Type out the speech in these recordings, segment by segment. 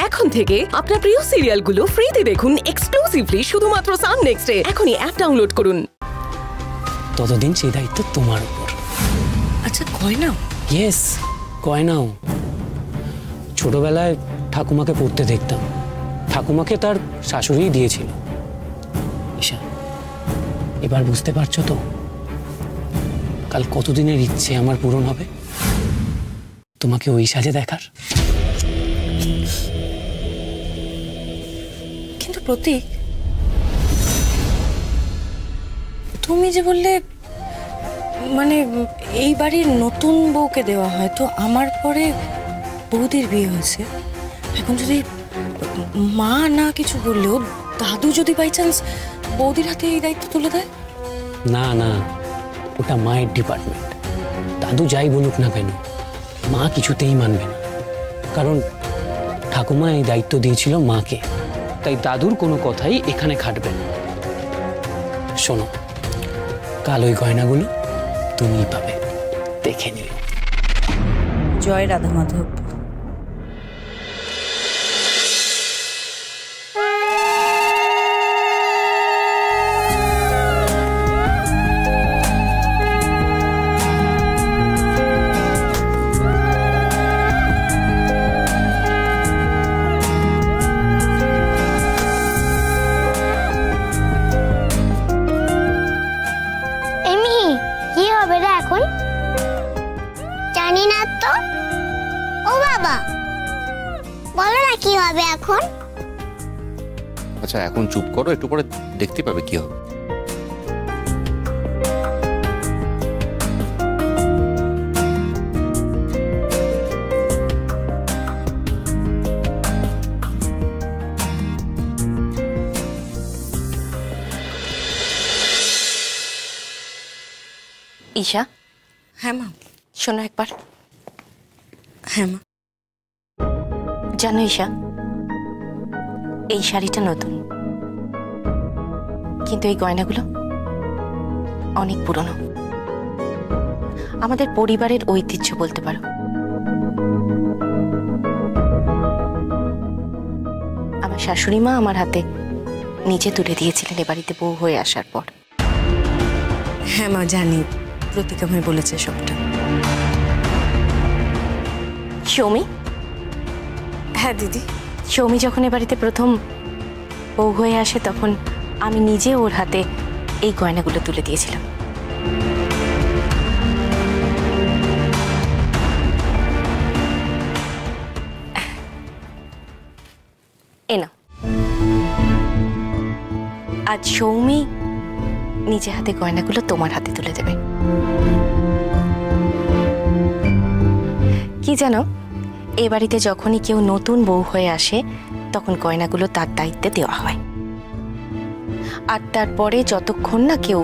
এখন থেকে আপনার প্রিয় সিরিয়ালগুলো ফ্রিতে দেখুন এক্সক্লুসিভলি শুধুমাত্র সান নেক্সটে। এখনই অ্যাপ ডাউনলোড করুন। ততদিন সেই দায়িত্ব তোমার উপর। আচ্ছা গয়নাও? ইয়েস, গয়নাও। ছোটবেলায় ঠাকুমাকে পড়তে দেখতাম, ঠাকুমাকে তার শাশুড়িই দিয়েছিল। ঈশা, এবার বুঝতে পারছো তো কাল কতদিনের ইচ্ছে আমার পূরণ হবে তোমাকে ওই সাজে দেখার। কিন্তু প্রতীক, তুমি যে বললে মানে এই বাড়ির নতুন বউকে দেওয়া হয়, তো আমার পরে বৌদির বিয়ে হয়েছে, এখন যদি মা না কিছু বললেও দাদু যদি বাই চান্স বৌদির হাতে এই দায়িত্ব তুলে দেয়? না না, ওটা মায়ের ডিপার্টমেন্ট। দাদু যাই বলুক না কেন মা কিছুতেই মানবে না, কারণ ঠাকুমা এই দায়িত্ব দিয়েছিল মাকে, তাই দাদুর কোনো কথাই এখানে খাটবে না। শোনো, কাল ওই গয়নাগুলো তুমিই পাবে, দেখে নিও। জয় রাধা মাধব। আচ্ছা এখন চুপ করো, একটু পরে দেখতে পাবে কি হবে। ঈশা। হ্যাঁ মা। শোনো একবার। হ্যাঁ মা। জানো ঈশা, এই শাড়িটা নতুন, কিন্তু এই গয়নাগুলো অনেক পুরনো। আমাদের পরিবারের ঐতিহ্য বলতে পারো। আমার শাশুড়ি মা আমার হাতে নিজে তুলে দিয়েছিলেন এ বাড়িতে বউ হয়ে আসার পর। হ্যাঁ মা জানি, প্রতীক আমায় বলেছে সবটা। সৌমি? হ্যাঁ দিদি। সৌমি যখন এ বাড়িতে প্রথম বউ হয়ে আসে তখন আমি নিজে ওর হাতে এই গয়নাগুলো তুলে দিয়েছিলাম। এ নাও, আজ সৌমি নিজে হাতে গয়নাগুলো তোমার হাতে তুলে দেবে। কি জানো, এ বাড়িতে যখনই কেউ নতুন বউ হয়ে আসে তখন গয়নাগুলো তার দায়িত্বে দেওয়া হয়, আর তারপরে যতক্ষণ না কেউ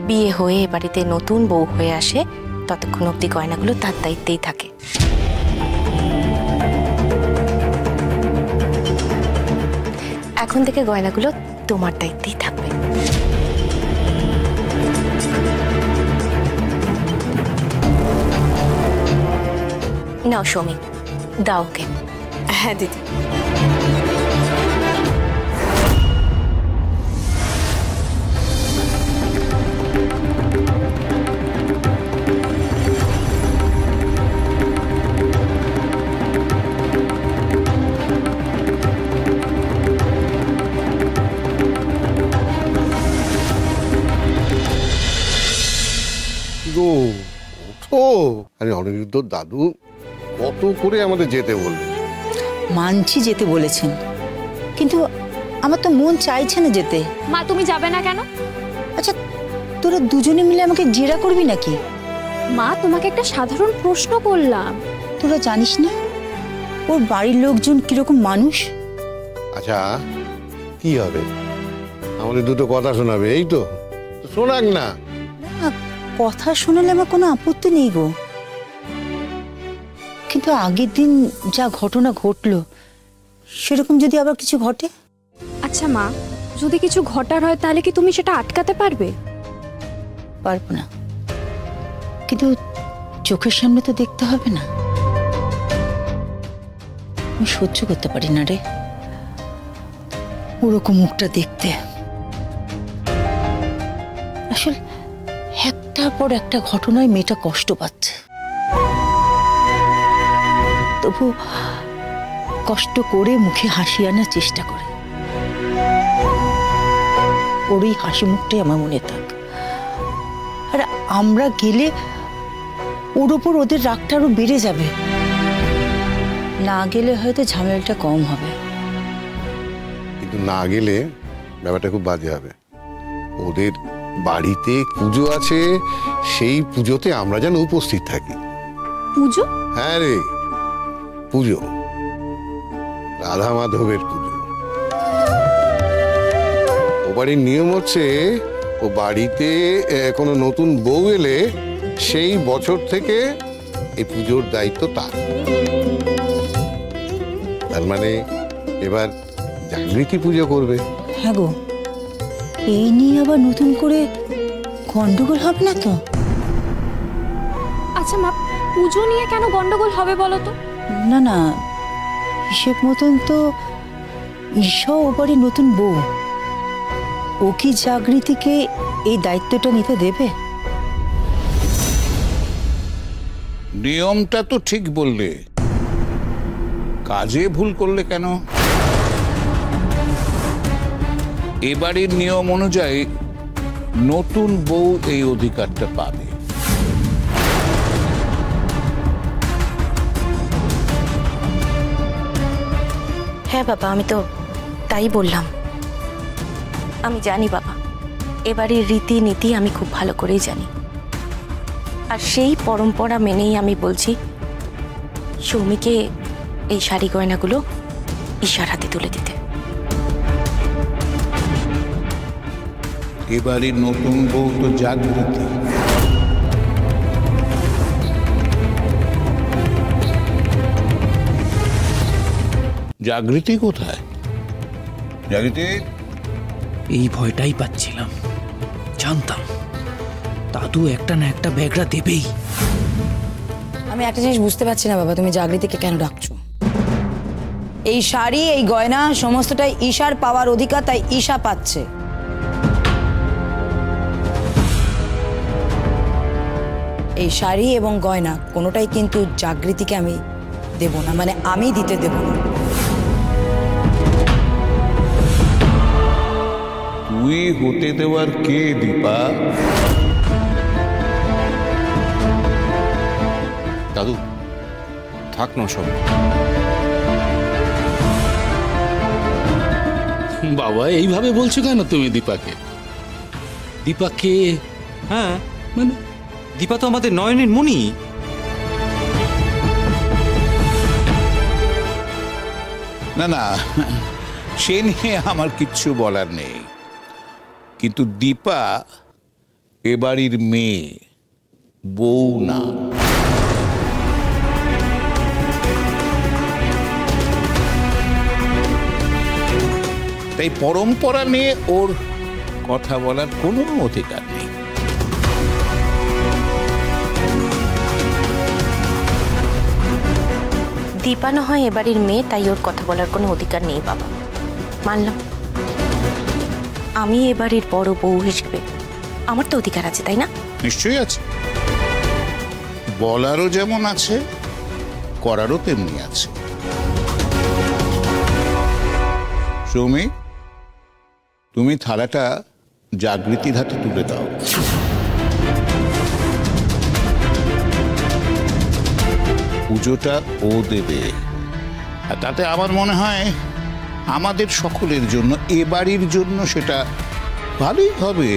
বিয়ে হয়ে এ বাড়িতে নতুন বউ হয়ে আসে ততক্ষণ অবধি গয়নাগুলো তার দায়িত্বেই থাকে। এখন থেকে গয়নাগুলো তোমার দায়িত্বেই থাকবে। নাও সৌমি, দাও ওকে। হ্যাঁ দিদি। আরে অনিরুদ্ধ দাদু কত করে আমাদের যেতে বলবে? মানছি যেতে বলেছেন, কিন্তু আমার তো মন চাইছে না যেতে। মা তুমি যাবে না কেন? আচ্ছা তোরা দুজনে মিলে আমাকে জেরা করবি নাকি? মা তোমাকে একটা সাধারণ প্রশ্ন করলাম। তোরা জানিস না ওর বাড়ির লোকজন কিরকম মানুষ? আচ্ছা কি হবে, আমাদের দুটো কথা শোনাবে, এই তো শোনাক না। কথা শোনালে আমার কোনো আপত্তি নেই গো, কিন্তু আগের দিন যা ঘটনা ঘটলো সেরকম যদি আবার কিছু ঘটে? আচ্ছা মা, যদি কিছু ঘটার হয় তাহলে কি তুমি সেটা আটকাতে পারবে? পারবো না, কিন্তু চোখের সামনে তো দেখতে হবে না। আমি সহ্য করতে পারি না রে ওরকম মুখটা দেখতে। আসলে একটার পর একটা ঘটনায় মেয়েটা কষ্ট পাচ্ছে, তবু কষ্ট করে মুখে হাসি আনার চেষ্টা করে। ওর এই হাসি মুখটাই আমার মনে থাক। আর আমরা গেলে ওর ওপর ওদের রাগটা আরো বেড়ে যাবে। না গেলে হয়তো ঝামেলাটা কম হবে, কিন্তু না গেলে ব্যাপারটা খুব বাজে হবে। ওদের বাড়িতে পুজো আছে, সেই পুজোতে আমরা যেন উপস্থিত থাকি। পুজো? হ্যাঁ রে, পুজো, রাধা মাধবের পুজো। ও বাড়ির নিয়ম হচ্ছে ও বাড়িতে কোনো নতুন বউ এলে সেই বছর থেকে এই পুজোর দায়িত্ব তার। তার মানে এবার জাগৃতি পুজো করবে। হ্যাঁ গো, এই নিয়ে আবার নতুন করে গন্ডগোল হবে না তো? আচ্ছা মা, পুজো নিয়ে কেন গন্ডগোল হবে বলো তো? না না, হিসেব মতন তো ঈশা ও বাড়ির নতুন বউ, ও কি জাগৃতিকে এই দায়িত্বটা নিতে দেবে? নিয়মটা তো ঠিক বললে, কাজে ভুল করলে কেন? এবারের নিয়ম অনুযায়ী নতুন বউ এই অধিকারটা পাবে। হ্যাঁ বাবা, আমি তো তাই বললাম। আমি জানি বাবা, এবারের রীতিনীতি আমি খুব ভালো করেই জানি। আর সেই পরম্পরা মেনেই আমি বলছি সৌমিকে এই শাড়ি গয়নাগুলো ঈশার হাতে তুলে দিতে। এবারে নতুন বউ তো জাগৃতি। জাগৃতি কোথায়? জাগৃতি? এই ভয়টাই পাচ্ছিলাম, জানতাম দাদু একটা না একটা ব্যাগরা দেবেই। আমি একটা জিনিস বুঝতে পারছি না বাবা, তুমি জাগৃতিকে কেন ডাকছো? এই শাড়ি, এই গয়না সমস্তটাই ঈশার পাওয়ার অধিকার, তাই ঈশা পাচ্ছে। এই শাড়ি এবং গয়না কোনোটাই কিন্তু জাগৃতিকে আমি দেব না, মানে আমি দিতে দেব না। তুই হতে দেওয়ার কে দীপা? দাদু থাক না সব। বাবা এইভাবে বলছো কেন তুমি দীপাকে? দীপাকে? হ্যাঁ মানে দীপা তো আমাদের নয়নের মণি। না না, সে নিয়ে আমার কিচ্ছু বলার নেই, কিন্তু দীপা এ বাড়ির মেয়ে, বউ না। তাই পরম্পরা নিয়ে ওর কথা বলার কোনো অধিকার নেই। দীপা না হয় এবারের মেয়ে, তাই ওর কথা বলার কোনো অধিকার নেই বাবা, মানলাম। আমি এবারের বড় বউ হিসেবে আমার তো অধিকার আছে, তাই না? নিশ্চয়ই আছে, বলারও যেমন আছে, করারও তেমনি আছে। সৌমি, তুমি থালাটা জাগৃতির হাতে তুলে দাও। পুজোটা ও দেবে, আর তাতে আমার মনে হয় আমাদের সকলের জন্য, এ বাড়ির জন্য সেটা ভালোই হবে।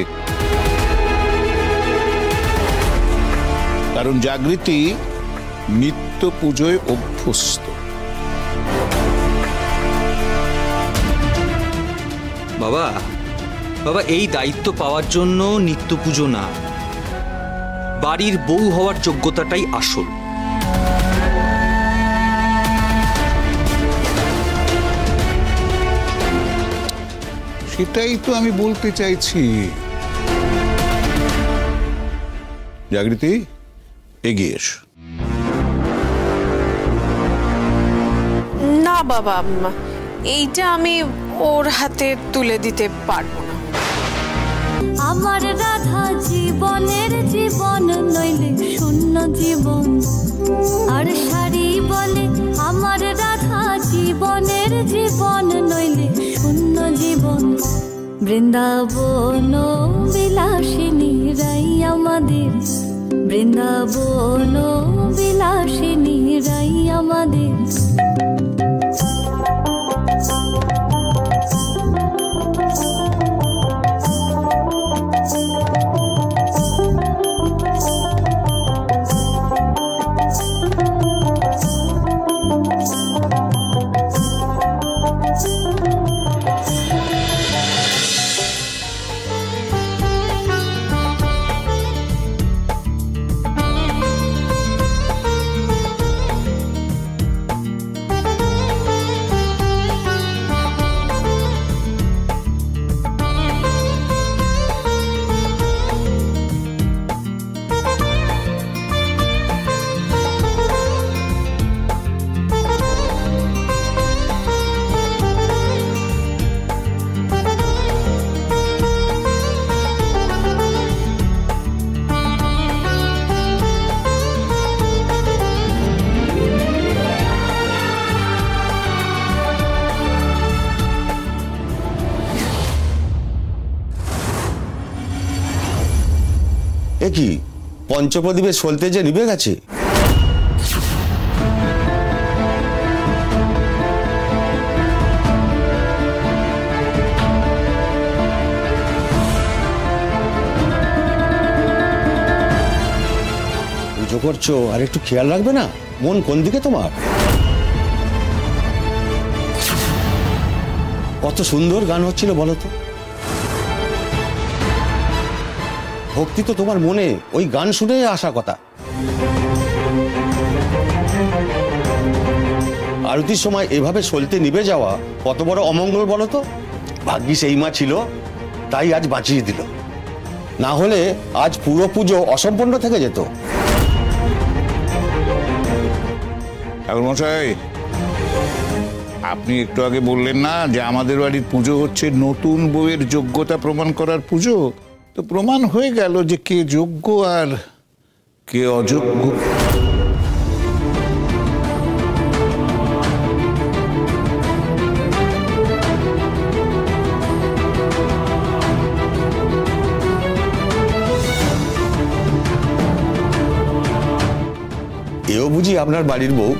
কারণ জাগৃতি নিত্য পুজোয় অভ্যস্ত। বাবা বাবা, এই দায়িত্ব পাওয়ার জন্য নিত্য পুজো না, বাড়ির বউ হওয়ার যোগ্যতাটাই আসল। সেটাই তো আমি বলতে চাইছি। জাগৃতি, এগিয়ে এসো। না বাবা, এইটা আমি ওর হাতে তুলে দিতে পারবো না। আমার রাধা জীবনের জীবন নইলে শূন্য জীবন, আর শাড়ি বলে আমার রাধা জীবনের জীবন নইলে শূন্য জীবন। বৃন্দাবন বিলাসিনী রাই আমাদের, বৃন্দাবন বিলাসিনী রাই আমাদের। কি পঞ্চপ্রদীপের সলতে যে নিভে গেছে? পুজো করছো, আর একটু খেয়াল রাখবে না? মন কোন দিকে তোমার? কত সুন্দর গান হচ্ছিল বলো তো। ভক্তি তো তোমার মনে ওই গান শুনে আসা কথা। আরতির সময় এভাবে সলতে নিভে যাওয়া কত বড় অমঙ্গল বলো তো। ভাগ্যিস এই মা ছিল, তাই আজ বাঁচিয়ে দিল, না হলে আজ পুরো পুজো অসম্পূর্ণ থেকে যেত। ঠাকুরমশাই, আপনি একটু আগে বললেন না যে আমাদের বাড়ির পুজো হচ্ছে নতুন বউয়ের যোগ্যতা প্রমাণ করার পুজো। তো প্রমাণ হয়ে গেল যে কে যোগ্য আর কে অযোগ্য। এও বুঝি আপনার বাড়ির বউ?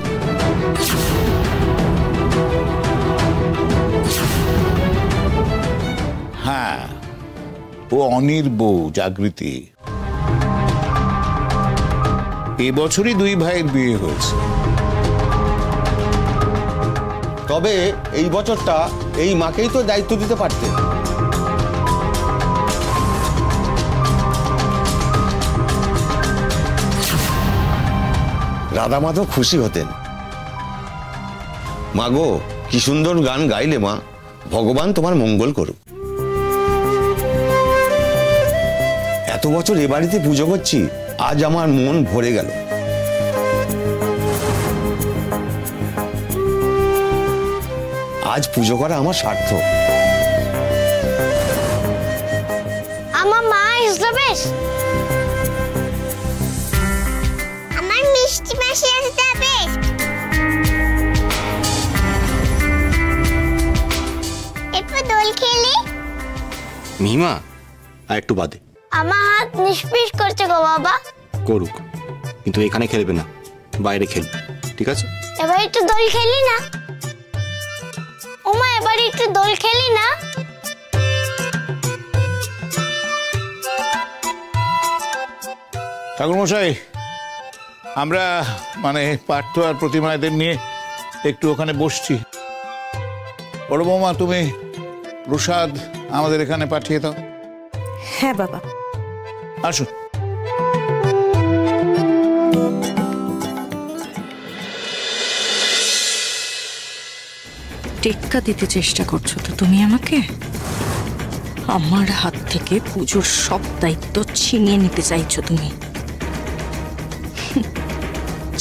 হ্যাঁ, ও অনির বউ জাগৃতি। এবছরই দুই ভাইয়ের বিয়ে হয়েছে। তবে এই বছরটা এই মাকেই তো দায়িত্ব দিতে পারতে। রাধা মাধব খুশি হতেন। মা গো, কি সুন্দর গান গাইলে মা, ভগবান তোমার মঙ্গল করুক। এত বছর এ বাড়িতে পুজো করছি, আজ আমার মন ভরে গেল। আজ পুজো করা আমার সার্থক। আমার মা ইজ দ্য বেস্ট। আমার মিষ্টি মাসি ইজ দ্য বেস্ট। এরপর দোল খেলি। মিমা, আর একটু বাদে। আমার হাত নিষ্পিস করছে গো বাবা। করুক, কিন্তু এখানে খেলবে না, বাইরে খেলবে, ঠিক আছে? এবার একটু দোল খেলি না। ওমা, এবার একটু দোল খেলি না। ঠাকুরমশাই, আমরা মানে পার্থ আর প্রতিমা এদের নিয়ে একটু ওখানে বসছি। বড় বৌমা, তুমি প্রসাদ আমাদের এখানে পাঠিয়ে দাও। হ্যাঁ বাবা। আসুন। টেক্কা দিতে চেষ্টা করছো তো তুমি আমাকে? আমার হাত থেকে পুজোর সব দায়িত্ব ছিনিয়ে নিতে চাইছো তুমি?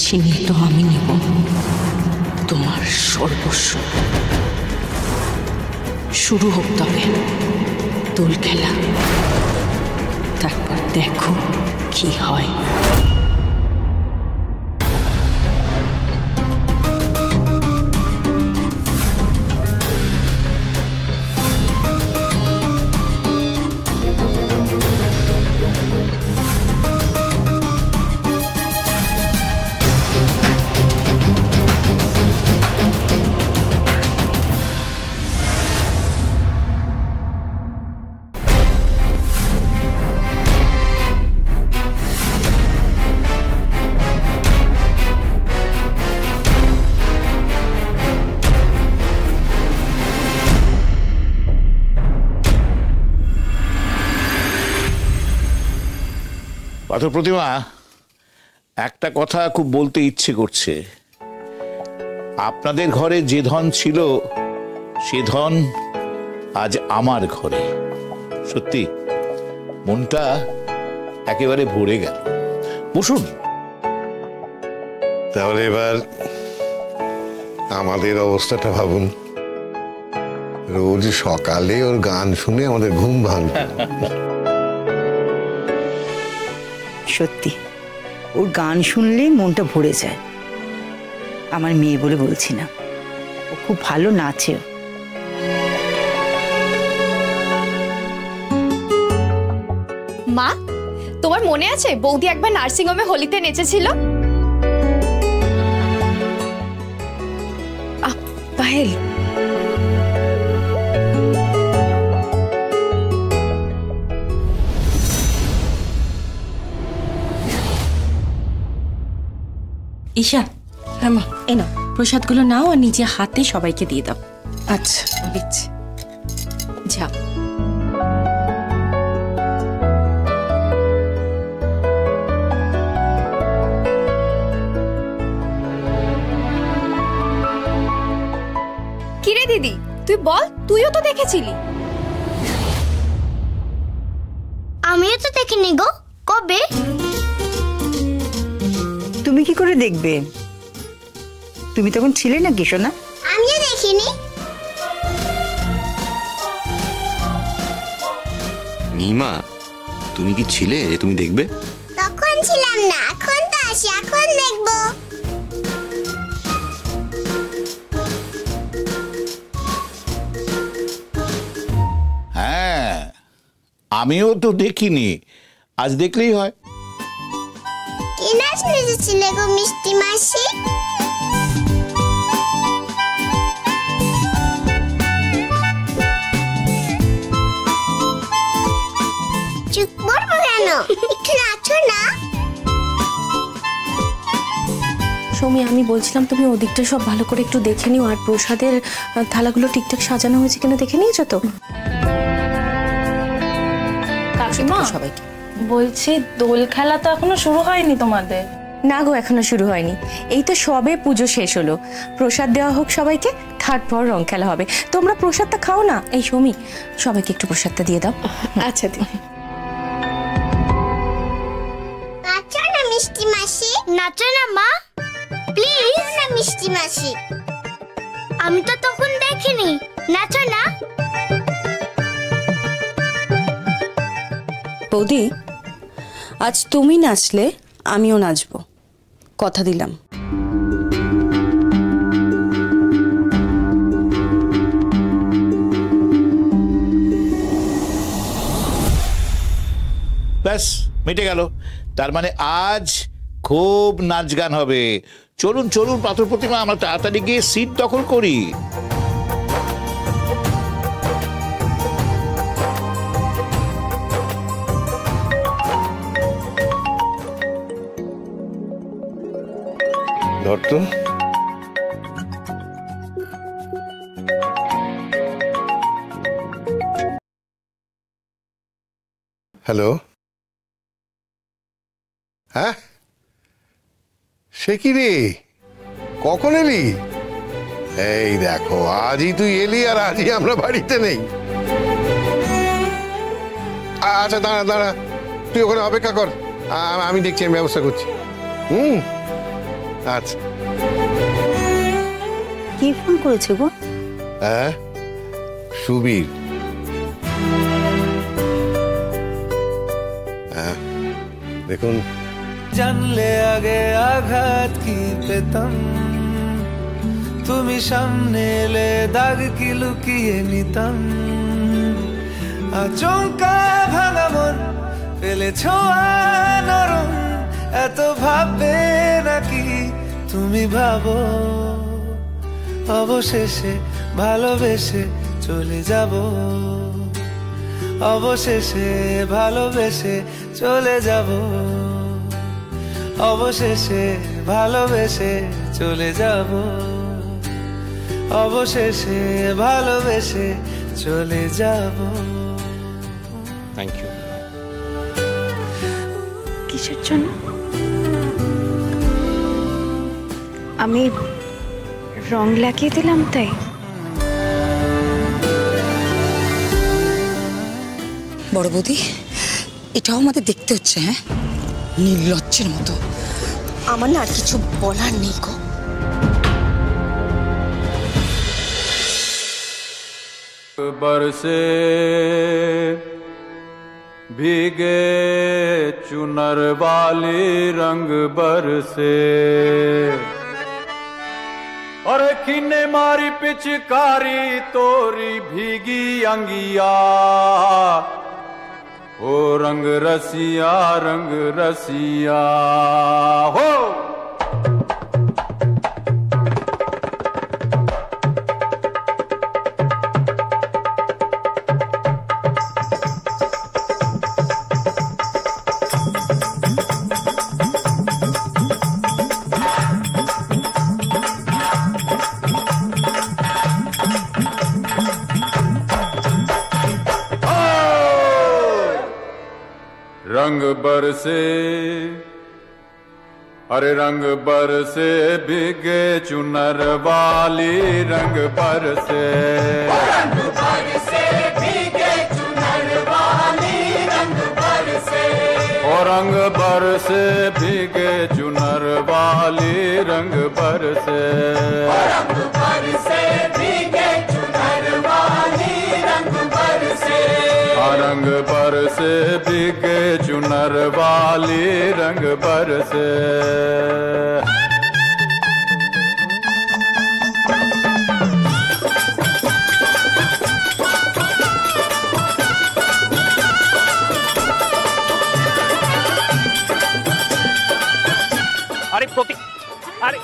ছিনিয়ে তো আমি নেব, তোমার সর্বস্ব। শুরু হোক তবে দোল খেলা, তারপর দেখো কি হয়। পাথর প্রতিমা, একটা কথা খুব বলতে ইচ্ছে করছে। আপনাদের ঘরে যে ধন ছিল সে ধন আজ আমার ঘরে। সত্যি মনটা একেবারে ভরে গেল। বসুন। তাহলে এবার আমাদের অবস্থাটা ভাবুন। রোজ সকালে ওর গান শুনে আমাদের ঘুম ভাঙবে। সত্যি ওর গান শুনলেই মনটা ভরে যায়। আমার মেয়ে বলে বলছি না, ও খুব ভালো নাচে। মা, তোমার মনে আছে বৌদি একবার নার্সিং হোমে হোলিতে নেচেছিল? পায়েল, ঈশা, হ্যাঁ মা, এই নাও প্রসাদগুলো নাও আর নিজে হাতে সবাইকে দিয়ে দাও। আচ্ছা দিচ্ছি। যাও। কিরে দিদি, তুই বল, তুইও তো দেখেছিলি। আমিও তো দেখিনি গো। কবে? তুমি কি করে দেখবে? তুমি তখন ছিলে না কি সোনা? আমিও দেখিনি। নিমা, তুমি কি ছিলে যে তুমি দেখবে? তখন ছিলাম না, এখন তো আসি, এখন দেখবো। হ্যাঁ, আমিও তো দেখিনি, আজ দেখলেই হয়। কি নাচ নেচেছিলে গো মিষ্টি মাসি? চুপ করবো কেন? একটু নাচো না। সৌমি, আমি বলছিলাম তুমি ওদিকটা সব ভালো করে একটু দেখে নিও, আর প্রসাদের থালাগুলো ঠিকঠাক সাজানো হয়েছে কিনা দেখে নিয়েছো তো? কাকিমা, সবাইকে বলছি দোল খেলা তো এখনো শুরু হয়নি তোমাদের? না গো, এখনো শুরু হয়নি। এই তো সবে পুজো শেষ হলো, প্রসাদ দেওয়া হোক সবাইকে, তারপর রং খেলা হবে। তোমরা প্রসাদটা খাও না। এই সৌমি, সবাইকে একটু প্রসাদটা দিয়ে দাও। আচ্ছা দিদি। নাচো না মিষ্টি মাসি, নাচো না মা, প্লিজ না মিষ্টি মাসি। আমি তো তখন দেখিনি, নাচো না। বৌদি, আজ তুমি নাচলে আমিও নাচবো, কথা দিলাম। ব্যাস, মিটে গেল। তার মানে আজ খুব নাচ গান হবে। চলুন চলুন পাথর প্রতিমা, আমরা তাড়াতাড়ি গিয়ে সিট দখল করি। ধরতো হ্যালো, হ্যাঁ সে কি রে, কখন এলি? এই দেখো, আজই তুই এলি আর আজই আমরা বাড়িতে নেই। আচ্ছা দাঁড়া দাঁড়া, তুই ওখানে অপেক্ষা কর, আমি দেখছি, আমি ব্যবস্থা করছি। আচ্ছা কে ফোন করেছে গো? হ্যাঁ, সুবীর। হ্যাঁ, দেখুন। জানলে আগে আঘাত কি পেতাম, তুমি সামনে এলে দাগ কি লুকিয়ে নিতাম। আচমকা ভাঙা মন ফেলেছ নরম, এত ভাববে নাকি তুমি ভাবো। অবশেষে ভালোবেসে চলে যাব, অবশেষে ভালোবেসে চলে যাব, অবশেষে ভালোবেসে চলে যাব, অবশেষে ভালোবেসে চলে যাব। Thank you. কিসের জন্য? আমি রং লাগিয়ে দিলাম তাই? বড় বৌদি, এটাও আমাদের দেখতে হচ্ছে। হ্যাঁ, নির্লজ্জের মতো। আমার না আর কিছু বলার নেই গো। बरसे भीगे चुनर वाली रंग बरसे, और किन्ने मारी पिचकारी तोरी भीगी अंगिया। ओ रंग रसिया हो। रंग बरसे, अरे रंग बरसे भीगे चुनर वाली रंग बरसे, रंग बरसे भीगे चुनर वाली रंग बरसे, और रंग बरसे भीगे चुनर वाली रंग बरसे, रंग बरसे भीगे चुनर वाली रंग बरसे, रंग बरसे भीगे चुनर वाली रंग बरसे। अरे प्रतीक, अरे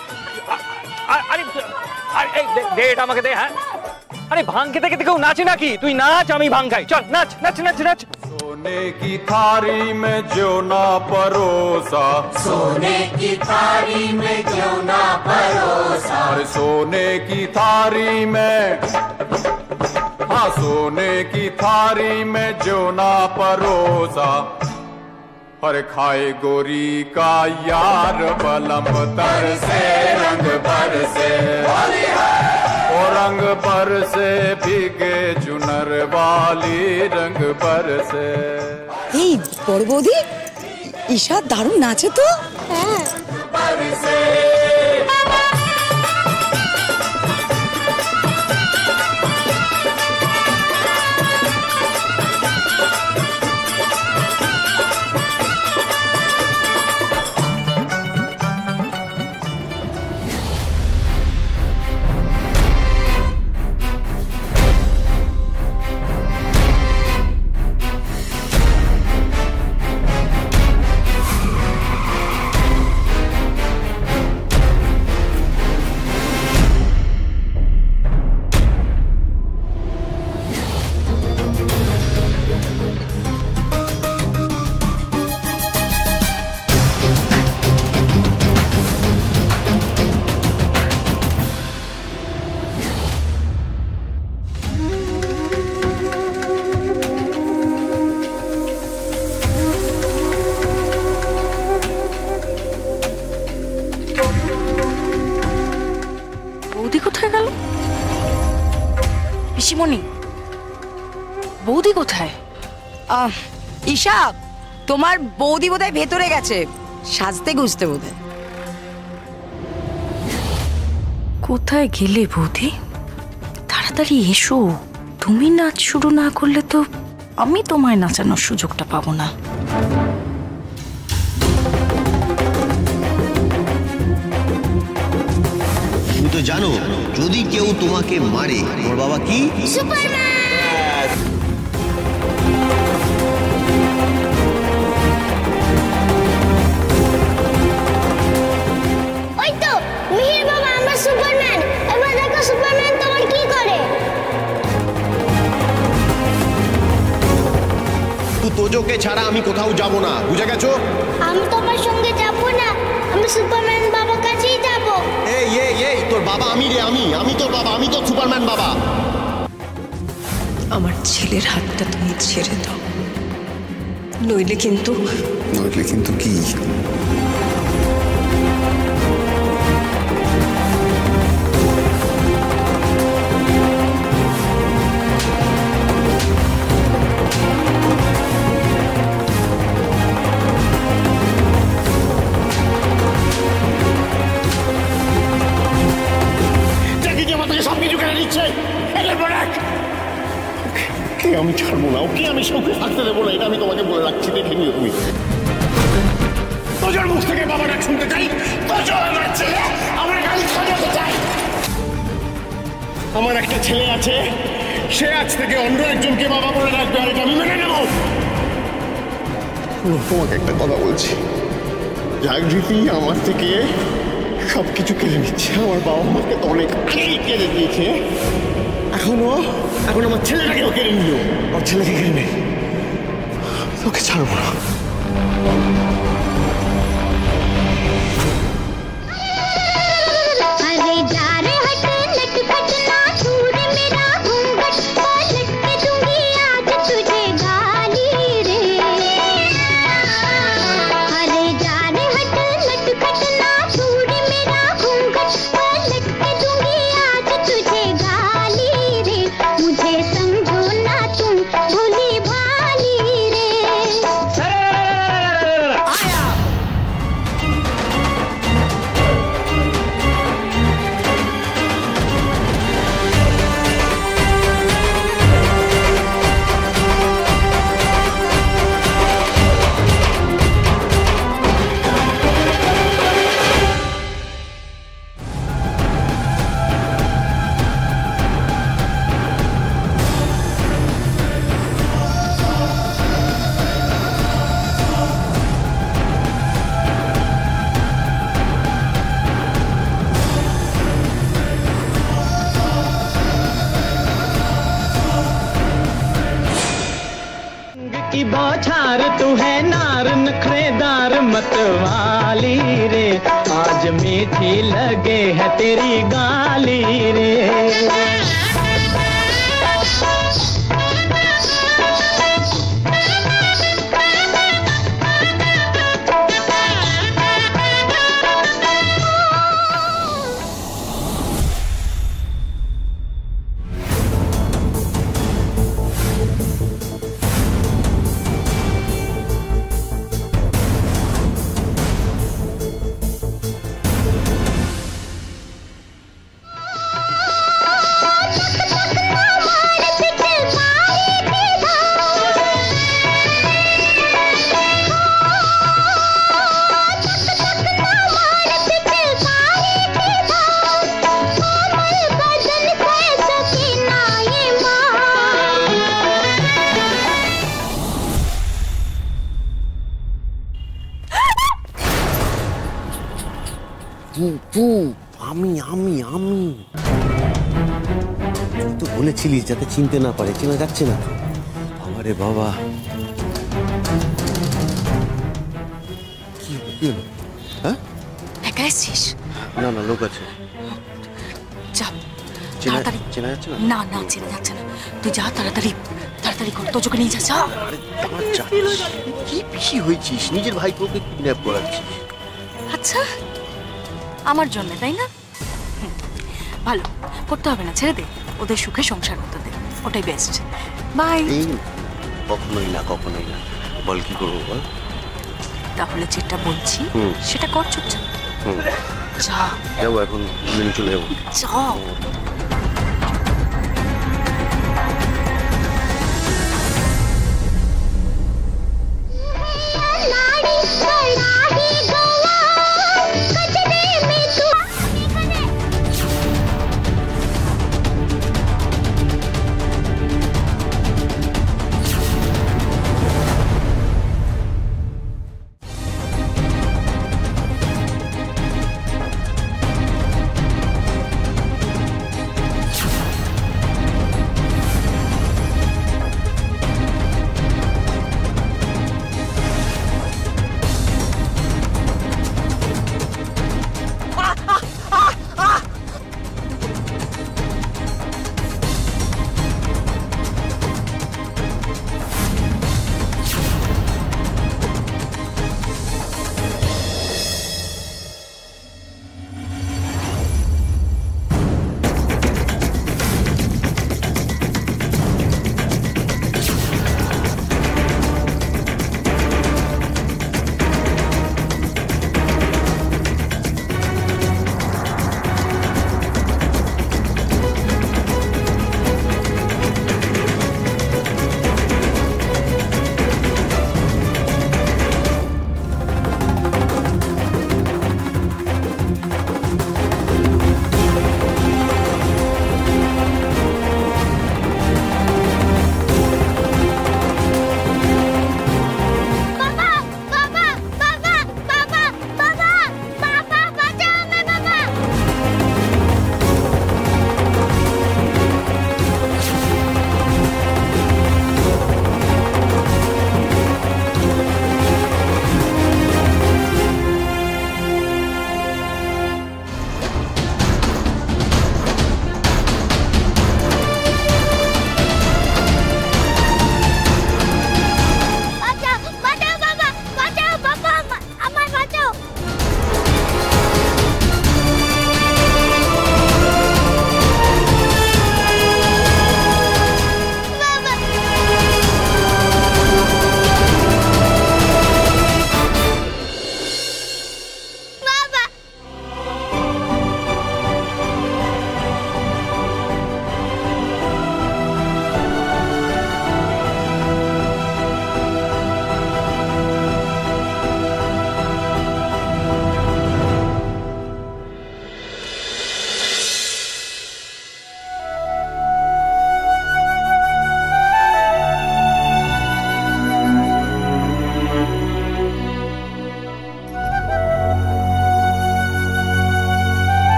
अरे अरे दे এটা আমাকে দে। হ্যাঁ, अरे भांग खेते खेते क्यों नाचे ना की? तू नाच, আমি भांग खाई। चल नाच नाच नाच नाच। सोने की थारी में जो ना परोसा, सोने की थारी में जो ना परोसा, अरे सोने की थारी में, हाँ सोने की थारी में जो ना परोसा, अरे खाए गोरी का यार बलम तर से रंग बरसे, और रंग बरसे भीगे चुनर वाली रंग बरसे। এই বড় বৌদি, ঈশা দারুণ নাচে তো। হ্যাঁ, बरसे পিসিমণি, বৌদি কোথায়? ঈশা, তোমার বৌদি বোধহয় ভেতরে গেছে, সাজতে গুজতে বোধহয়। কোথায় গেলে বৌদি? তাড়াতাড়ি এসো। তুমি নাচ শুরু না করলে তো আমি তোমায় নাচানোর সুযোগটা পাবো না। তুমি তো জানো যদি কেউ তোমাকে মারে ওর বাবা কি? সুপারম্যান। ওই তো মিহির বাবা, আমরা সুপারম্যান। এবার দেখো সুপারম্যান তোমার কি করে। তুই তোজোকে ছাড়া আমি কোথাও যাব না, বুঝে গেছো? আমি তোমার সঙ্গে যাব না, আমি সুপারম্যান বাবার কাছেই যাব। এই এই এই তোর বাবা আমি রে, আমি তোর বাবা, আমি তোর সুপারম্যান বাবা। আমার ছেলের হাতটা তুমি ছেড়ে দাও, নইলে কিন্তু কি? সবকিছু কেড়ে নিচ্ছে, আমি ছাড়বো না ওকে, আমি সবকে থাকতে দেবো না, এটা আমি তোমাকে বলে রাখছি। দেখে নিও তুমি। তোর মুখ থেকে বাবা ডাক শুনতে চাই, আমার ছেলে আমার গাড়ি সাজাতে চাই। আমার একটা ছেলে আছে, সে আজ থেকে অন্য একজনকে বাবা বলে ডাকবে, আর এটা আমি মেনে নেব। তোমাকে একটা কথা বলছি, জাগৃতি আমার থেকে সবকিছু কেড়ে নিচ্ছে। আমার বাবা মাকে তো অনেক আগেই কেড়ে দিয়েছে, এখন আমার ছেলেটাকেও কেড়ে নিল। আমার ছেলেকে কেড়ে নেই, তোকে ছাড়বো না। बौछार तू है नार नखरेदार मतवाली रे, आज मीठी लगे है तेरी गाली रे। আমি আমি আমি তুই তো বলেছিলিস যাতে চিনতে না পারে, চেনা যাচ্ছে না। বাবারে বাবা, কি হলো? হ্যাঁ, একা এসছিস? না না, লোক আছে। তাড়াতাড়ি। চেনা যাচ্ছে না? না না, চেনা যাচ্ছে না। তুই যা, তাড়াতাড়ি তাড়াতাড়ি কর, তোজোকে নিয়ে যা। কি বেশি হয়েছিস, নিজের ভাইপোকে কিডন্যাপ করাচ্ছিস। আচ্ছা, আমার জন্য তাই না? ভালো করতে হবে না, ছেড়ে দে, ওদের সুখে সংসার হতে দে, ওটাই বেস্ট। বাই। কখনোই না, কখনোই না। বল কি করবো বল। তাহলে যেটা বলছি সেটা কর চুপচাপ। যাবো এখন, চলে যাবো।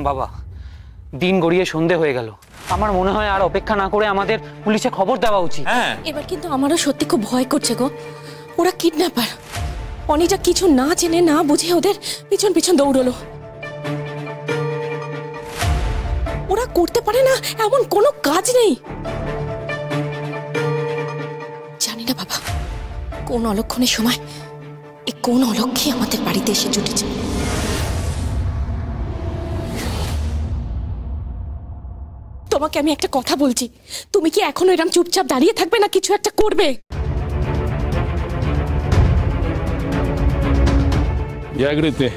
বাবা, দিন গড়িয়ে সন্ধে হয়ে গেল। আমার মনে হয় আর অপেক্ষা না করে আমাদের পুলিশে খবর দেওয়া উচিত। হ্যাঁ, এবার কিন্তু আমারও সত্যি খুব ভয় করছে গো। ওরা কিডন্যাপার, অনিটা কিছু না জেনে না বুঝে ওদের পিছন পিছন দৌড়লো। ওরা করতে পারে না এমন কোনো কাজ নেই। জানি না বাবা, কোন অলক্ষণের সময় কোন অলক্ষী আমাদের বাড়িতে এসে জুটেছে। তোমাকে আমি একটা কথা বলছি, তুমি কি এখনো এরকম চুপচাপ দাঁড়িয়ে থাকবে না কিছু একটা করবে? জাগৃতি,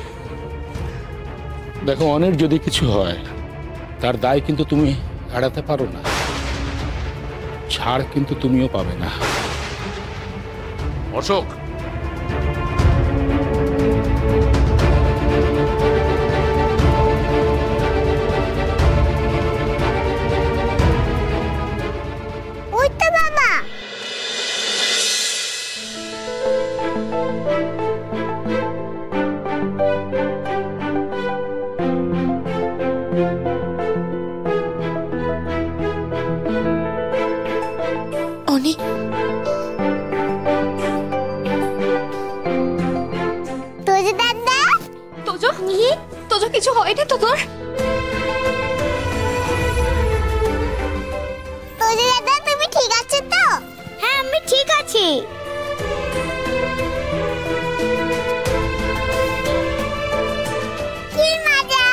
দেখো অনেক যদি কিছু হয় তার দায় কিন্তু তুমি এড়াতে পারো না, ছাড় কিন্তু তুমিও পাবে না। অশোক, অনি তোজো তোজো কিছু হয়নি তো তোর? তোজো দাদা তুমি ঠিক আছো তো? হ্যাঁ আমি ঠিক আছি। কি মজা,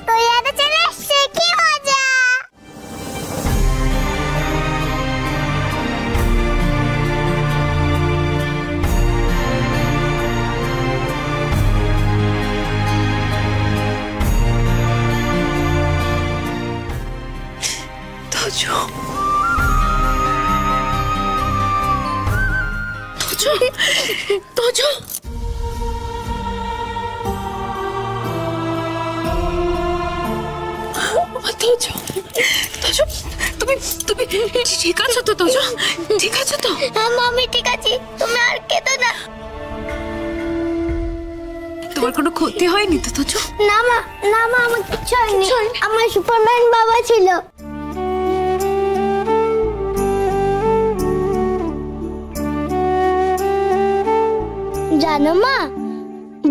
তোজো দাদা চলে এসেছে, কি মজা। তোজো তোজো তোজো তোজো তোজো তুমি তুমি ঠিক আছো তো? তোজো ঠিক আছো তো? হ্যাঁ আমি ঠিক আছি, তুমি আর কেঁদো না। তোমার কোনো ক্ষতি হয়নি তো তোজো? না মা, না মা, আমার কিছু হয়নি। আমার সুপারম্যান বাবা ছিল। জানো মা,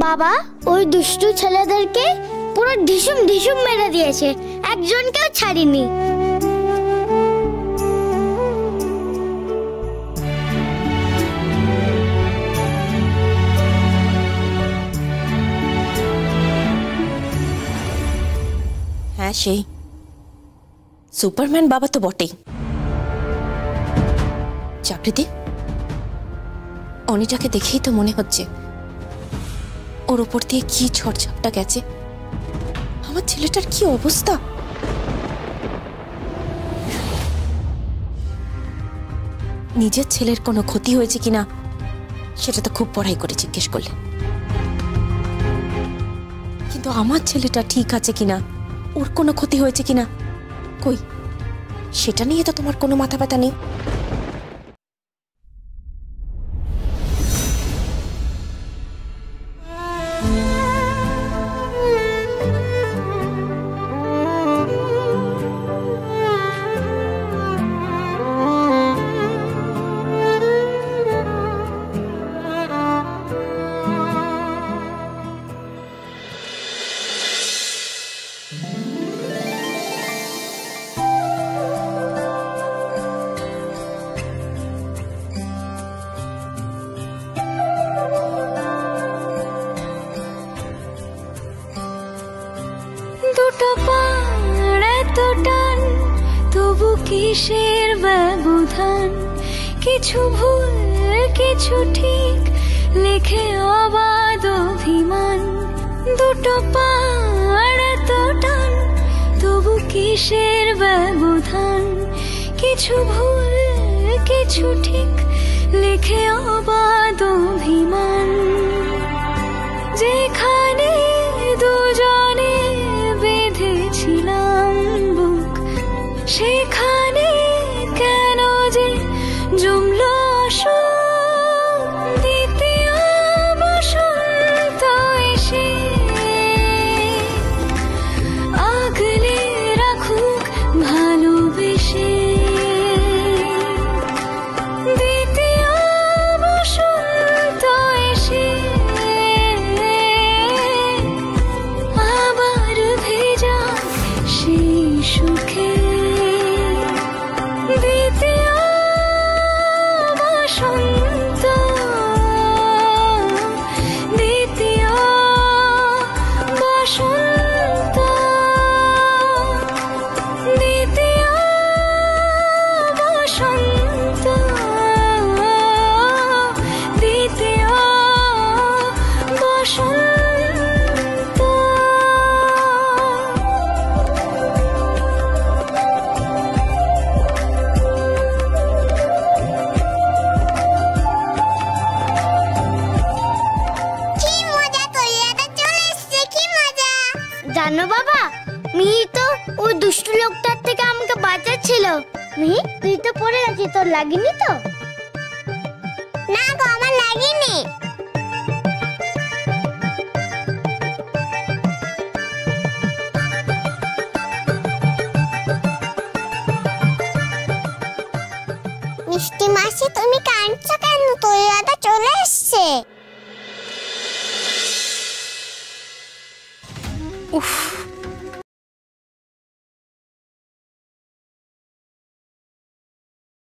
বাবা ওই দুষ্টু ছেলেদেরকে পুরো ঢিসুম ঢিসুম মেরে দিয়েছে, একজনকেও ছাড়িনি। হ্যাঁ সেই সুপারম্যান বাবা তো বটেই। চাকরিতে অনিটাকে দেখেই তো মনে হচ্ছে ওর উপর দিয়ে কি ঝড়ঝাপটা গেছে। আমার ছেলেটার কি অবস্থা। নিজের ছেলের কোনো ক্ষতি হয়েছে কিনা সেটা তো খুব পড়াই করে জিজ্ঞেস করলে, কিন্তু আমার ছেলেটা ঠিক আছে কিনা, ওর কোনো ক্ষতি হয়েছে কিনা, কই সেটা নিয়ে তো তোমার কোনো মাথা ব্যথা নেই। দুটো পাড় এত টান, তবু কিসের ব্যবধান, কিছু ভুল কিছু ঠিক, লেখে অবাধ অভিমান। দুটো পাড় এত টান, তবু কিসের ব্যবধান, কিছু ভুল কিছু ঠিক, লেখে অবাধ অভিমান। যেখানে দুজনে বেঁধেছিলাম বুক, সেখানে কেন যে জমলো অসুখ। দ্বিতীয় বসন্ত এসে আগলে রাখুক ভালোবেসে। দ্বিতীয় বসন্ত এসে আবার ভেজা সেই সুখে। দ্বিতীয় বসন্ত, দ্বিতীয় বসন্ত, দ্বিতীয় বসন্ত, দ্বিতীয় বসন্ত। কি মজা, তোজো দাদা চলে এসেছে, কি মজা। জানো বাবা, মিহি তো ওই দুষ্টু লোকটার থেকে আমাকে বাঁচাচ্ছিল। মিহি তুই তো পড়ে গেছিস, তোর লাগেনি তো? না গো, আমার লাগেনি। মিষ্টি মাসি তুমি কাঁদছো কেন? তোজো দাদা চলে এসেছে। উফ